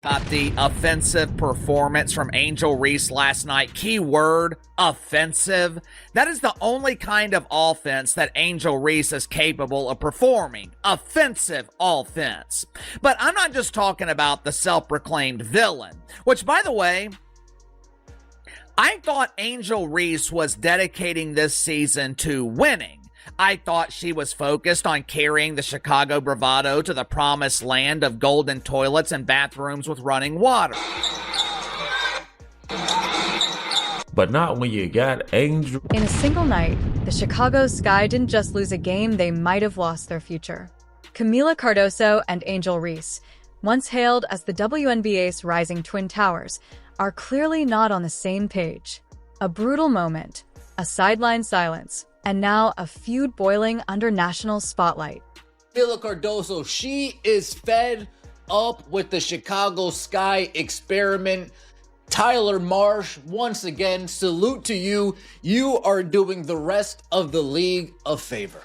About the offensive performance from Angel Reese last night. Keyword, offensive. That is the only kind of offense that Angel Reese is capable of performing. Offensive offense. But I'm not just talking about the self-proclaimed villain, which, by the way, I thought Angel Reese was dedicating this season to winning. I thought she was focused on carrying the Chicago bravado to the promised land of golden toilets and bathrooms with running water. But not when you got Angel. In a single night, the Chicago Sky didn't just lose a game, they might have lost their future. Kamilla Cardoso and Angel Reese, once hailed as the WNBA's rising twin towers, are clearly not on the same page. A brutal moment, a sideline silence, and now a feud boiling under national spotlight. Kamilla Cardoso, she is fed up with the Chicago Sky experiment. Tyler Marsh, once again, salute to you. You are doing the rest of the league a favor.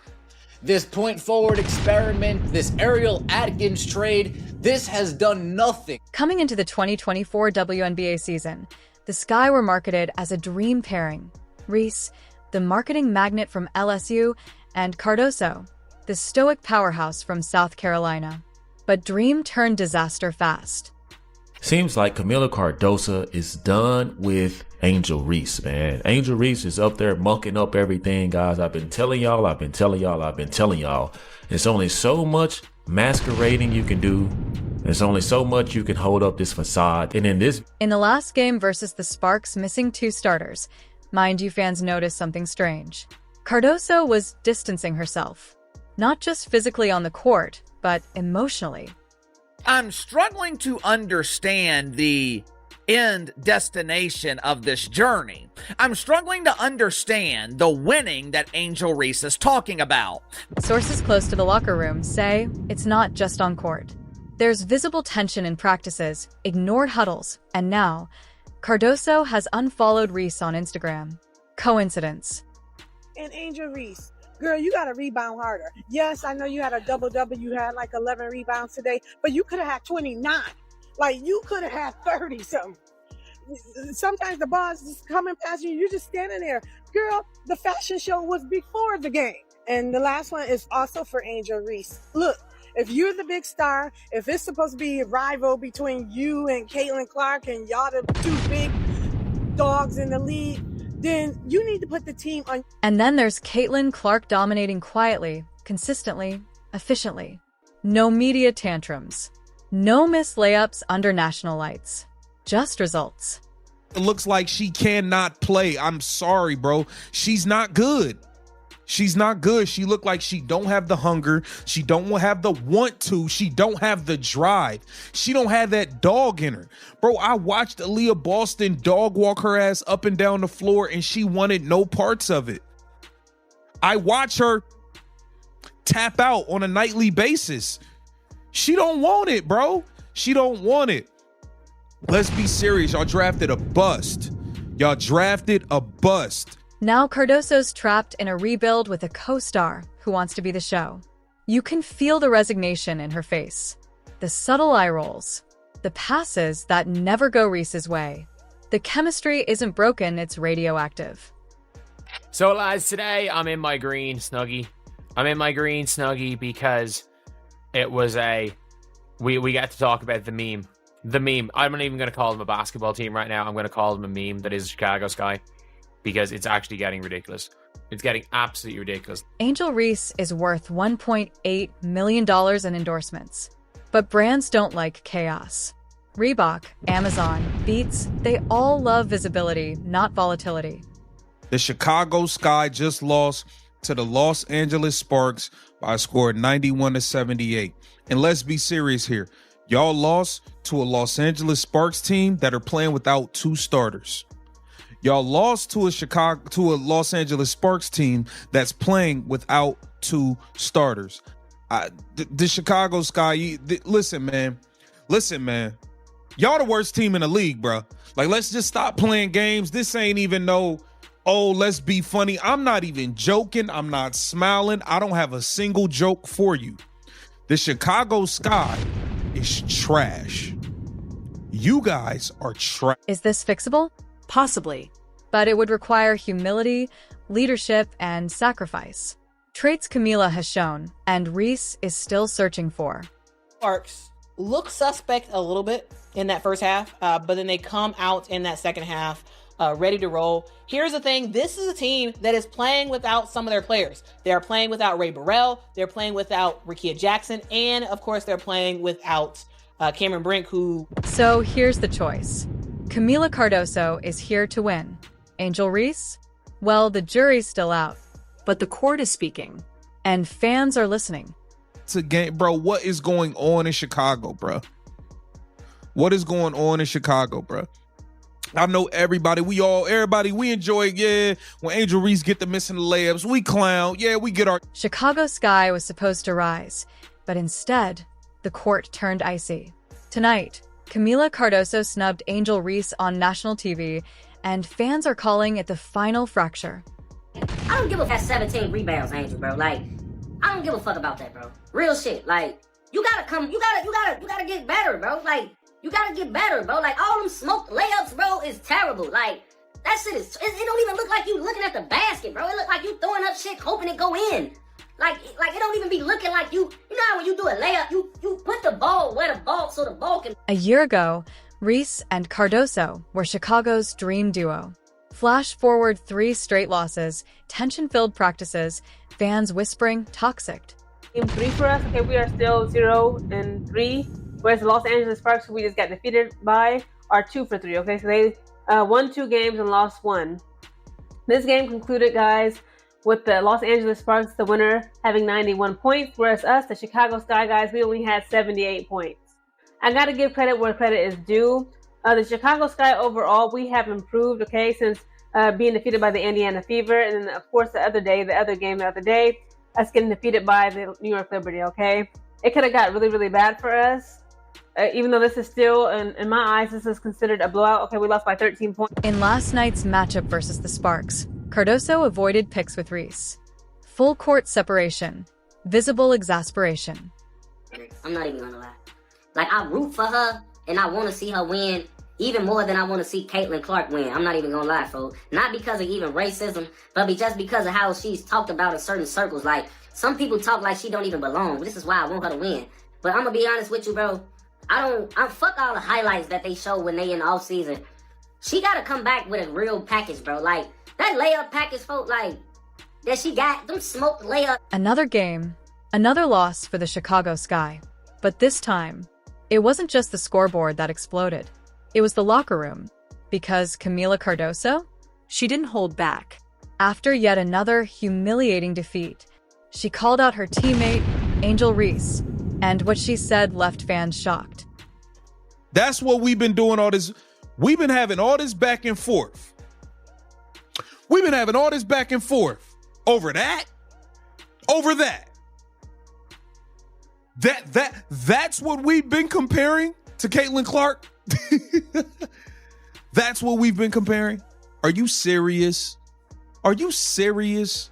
This point forward experiment, this Ariel Atkins trade, this has done nothing. Coming into the 2024 WNBA season, the Sky were marketed as a dream pairing. Reese, the marketing magnate from LSU, and Cardoso, the stoic powerhouse from South Carolina. But dream turned disaster fast. Seems like Kamilla Cardoso is done with Angel Reese, man. Angel Reese is up there mucking up everything, guys. I've been telling y'all. There's only so much masquerading you can do. There's only so much you can hold up this facade. And in the last game versus the Sparks missing 2 starters, mind you, fans noticed something strange. Cardoso was distancing herself, not just physically on the court, but emotionally. I'm struggling to understand the end destination of this journey. I'm struggling to understand the winning that Angel Reese is talking about. Sources close to the locker room say it's not just on court. There's visible tension in practices, ignored huddles, and now Cardoso has unfollowed Reese on Instagram. Coincidence? And Angel Reese, girl, you got to rebound harder. Yes, I know you had a double-double. You had like 11 rebounds today, but you could have had 29. Like, you could have had 30-something. Sometimes the ball's just coming past you. You're just standing there. Girl, the fashion show was before the game. And the last one is also for Angel Reese. Look, if you're the big star, if it's supposed to be a rival between you and Caitlin Clark and y'all the 2 big dogs in the league, then you need to put the team on. And then there's Caitlin Clark dominating quietly, consistently, efficiently. No media tantrums. No missed layups under national lights. Just results. It looks like she cannot play. I'm sorry, bro. She's not good. She's not good. She looked like she don't have the hunger. She don't have the want to. She don't have the drive. She don't have that dog in her. Bro, I watched Aaliyah Boston dog walk her ass up and down the floor and she wanted no parts of it. I watch her tap out on a nightly basis. She don't want it, bro. She don't want it. Let's be serious. Y'all drafted a bust. Y'all drafted a bust. Now Cardoso's trapped in a rebuild with a co-star who wants to be the show. You can feel the resignation in her face, the subtle eye rolls, the passes that never go Reese's way. The chemistry isn't broken, it's radioactive. So lads, today I'm in my green snuggie. I'm in my green snuggie because it was we got to talk about the meme. The meme. I'm not even going to call them a basketball team right now. I'm going to call them a meme that is Chicago Sky. Because it's actually getting ridiculous. It's getting absolutely ridiculous. Angel Reese is worth $1.8 million in endorsements. But brands don't like chaos. Reebok, Amazon, Beats, they all love visibility, not volatility. The Chicago Sky just lost to the Los Angeles Sparks by a score of 91-78. And let's be serious here. Y'all lost to a Los Angeles Sparks team that are playing without 2 starters. Y'all lost to a Los Angeles Sparks team that's playing without 2 starters. The Chicago Sky, listen, man. Y'all the worst team in the league, bro. Like, let's just stop playing games. This ain't even let's be funny. I'm not even joking. I'm not smiling. I don't have a single joke for you. The Chicago Sky is trash. You guys are trash. Is this fixable? Possibly. But it would require humility, leadership, and sacrifice. Traits Kamilla has shown, and Reese is still searching for. Sparks look suspect a little bit in that first half, but then they come out in that second half ready to roll. Here's the thing. This is a team that is playing without some of their players. They are playing without Ray Burrell. They're playing without Rickea Jackson. And, of course, they're playing without Cameron Brink, who... So here's the choice. Kamilla Cardoso is here to win. Angel Reese? Well, the jury's still out. But the court is speaking. And fans are listening. It's a game, bro. What is going on in Chicago, bro? What is going on in Chicago, bro? I know everybody we enjoy it, yeah. When Angel Reese get the missing layups, we clown. Yeah, we get our... Chicago sky was supposed to rise, but instead, the court turned icy. Tonight, Kamilla Cardoso snubbed Angel Reese on national TV, and fans are calling it the final fracture. I don't give a fuck 17 rebounds, Angel, bro. Like, I don't give a fuck about that, bro. Real shit. Like, you gotta get better, bro. Like, you gotta get better, bro. Like, all them smoked layups, bro, is terrible. Like, that shit is, it don't even look like you looking at the basket, bro. It look like you throwing up shit, hoping it go in. Like it don't even be looking like you know how when you do a layup, you put the ball where the ball, so the ball can... A year ago, Reese and Cardoso were Chicago's dream duo. Flash forward 3 straight losses, tension-filled practices, fans whispering toxic. Game 3 for us, okay, we are still 0-3, whereas the Los Angeles Sparks, who we just got defeated by, are 2 for 3, okay? So they won 2 games and lost 1. This game concluded, guys, with the Los Angeles Sparks, the winner, having 91 points, whereas us, the Chicago Sky guys, we only had 78 points. I gotta give credit where credit is due. The Chicago Sky overall, we have improved, okay, since being defeated by the Indiana Fever, and then, of course, the other game the other day, us getting defeated by the New York Liberty, okay? It could have got really, really bad for us, even though this is still, in my eyes, this is considered a blowout. Okay, we lost by 13 points. In last night's matchup versus the Sparks, Cardoso avoided picks with Reese. Full court separation, visible exasperation. I'm not even gonna lie. Like, I root for her, and I want to see her win even more than I want to see Caitlin Clark win. I'm not even gonna lie, folks. Not because of even racism, but just because of how she's talked about in certain circles. Like, some people talk like she don't even belong. This is why I want her to win. But I'm gonna be honest with you, bro. I fuck all the highlights that they show when they in the off season. She gotta come back with a real package, bro. Like, that layup package, folks, like, that she got, them smoked layup. Another game, another loss for the Chicago Sky. But this time, it wasn't just the scoreboard that exploded. It was the locker room. Because Kamilla Cardoso? She didn't hold back. After yet another humiliating defeat, she called out her teammate, Angel Reese, and what she said left fans shocked. That's what we've been doing all this. We've been having all this back and forth. We've been having all this back and forth over that, over that. That's what we've been comparing to Caitlin Clark. That's what we've been comparing. Are you serious? Are you serious?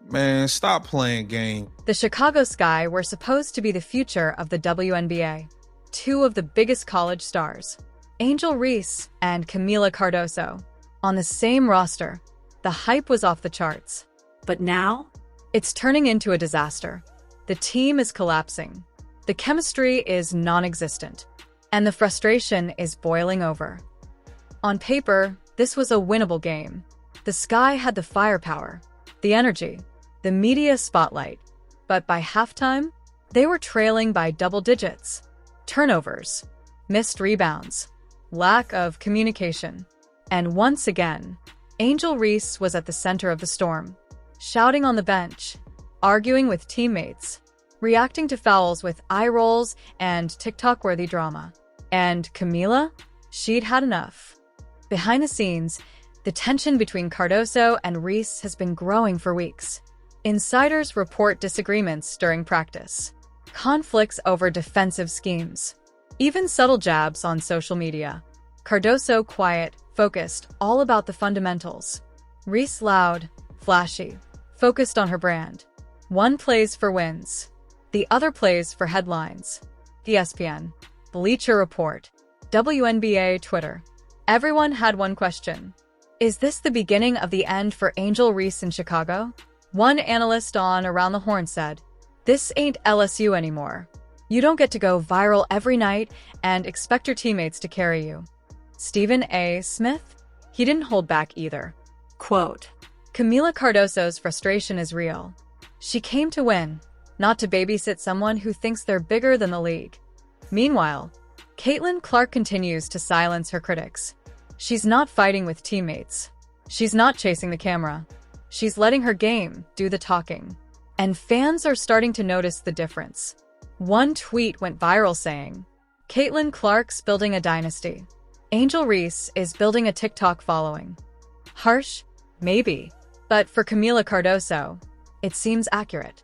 Man, stop playing game. The Chicago Sky were supposed to be the future of the WNBA. 2 of the biggest college stars, Angel Reese and Kamilla Cardoso, on the same roster. The hype was off the charts. But now, it's turning into a disaster. The team is collapsing. The chemistry is non-existent. And the frustration is boiling over. On paper, this was a winnable game. The Sky had the firepower, the energy, the media spotlight. But by halftime, they were trailing by double digits. Turnovers, missed rebounds, lack of communication. And once again, Angel Reese was at the center of the storm, shouting on the bench, arguing with teammates, reacting to fouls with eye rolls and TikTok-worthy drama. And Kamilla? She'd had enough. Behind the scenes, the tension between Cardoso and Reese has been growing for weeks. Insiders report disagreements during practice, conflicts over defensive schemes, even subtle jabs on social media. Cardoso quiet, focused, all about the fundamentals. Reese loud, flashy, focused on her brand. One plays for wins. The other plays for headlines. ESPN. Bleacher Report, WNBA Twitter. Everyone had one question. Is this the beginning of the end for Angel Reese in Chicago? One analyst on Around the Horn said, "This ain't LSU anymore. You don't get to go viral every night and expect your teammates to carry you." Stephen A. Smith? He didn't hold back either. Quote, Kamilla Cardoso's frustration is real. She came to win, not to babysit someone who thinks they're bigger than the league. Meanwhile, Caitlin Clark continues to silence her critics. She's not fighting with teammates. She's not chasing the camera. She's letting her game do the talking. And fans are starting to notice the difference. One tweet went viral saying, "Caitlin Clark's building a dynasty. Angel Reese is building a TikTok following." Harsh? Maybe. But for Kamilla Cardoso, it seems accurate.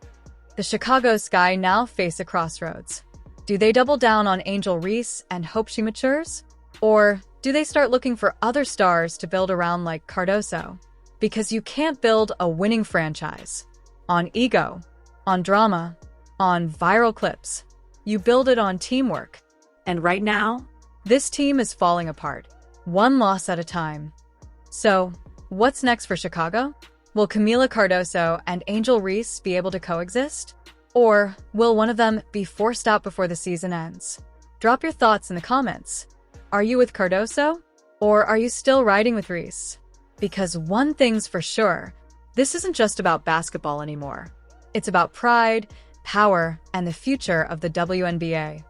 The Chicago Sky now face a crossroads. Do they double down on Angel Reese and hope she matures? Or do they start looking for other stars to build around like Cardoso? Because you can't build a winning franchise on ego, on drama, on viral clips. You build it on teamwork. and right now, This team is falling apart, one loss at a time. So, what's next for Chicago? Will Kamilla Cardoso and Angel Reese be able to coexist? Or will one of them be forced out before the season ends? Drop your thoughts in the comments. Are you with Cardoso? Or are you still riding with Reese? Because one thing's for sure, this isn't just about basketball anymore. It's about pride, power, and the future of the WNBA.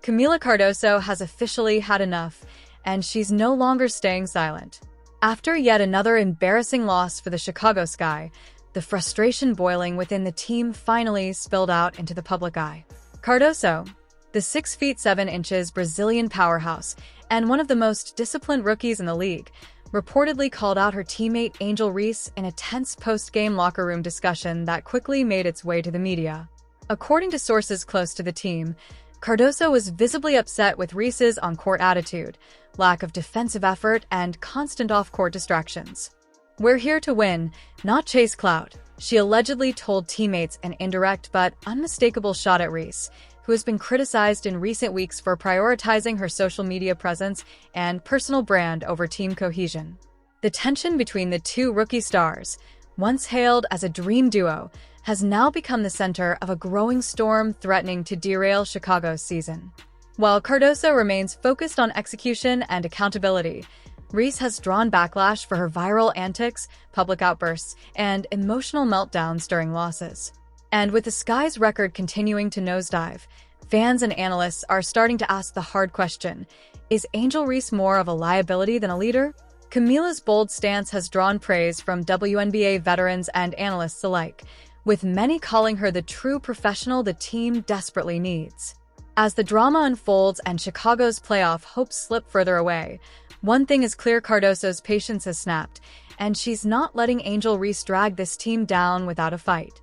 Kamilla Cardoso has officially had enough, and she's no longer staying silent. After yet another embarrassing loss for the Chicago Sky, the frustration boiling within the team finally spilled out into the public eye. Cardoso, the 6 feet 7 inches Brazilian powerhouse and one of the most disciplined rookies in the league, reportedly called out her teammate Angel Reese in a tense post-game locker room discussion that quickly made its way to the media. According to sources close to the team, Cardoso was visibly upset with Reese's on-court attitude, lack of defensive effort, and constant off-court distractions. "We're here to win, not chase clout," she allegedly told teammates an indirect but unmistakable shot at Reese, who has been criticized in recent weeks for prioritizing her social media presence and personal brand over team cohesion. The tension between the two rookie stars, once hailed as a dream duo, has now become the center of a growing storm threatening to derail Chicago's season. While Cardoso remains focused on execution and accountability, Reese has drawn backlash for her viral antics, public outbursts, and emotional meltdowns during losses. And with the Sky's record continuing to nosedive, fans and analysts are starting to ask the hard question, is Angel Reese more of a liability than a leader? Kamilla's bold stance has drawn praise from WNBA veterans and analysts alike, with many calling her the true professional the team desperately needs. As the drama unfolds and Chicago's playoff hopes slip further away, one thing is clear: Cardoso's patience has snapped, and she's not letting Angel Reese drag this team down without a fight.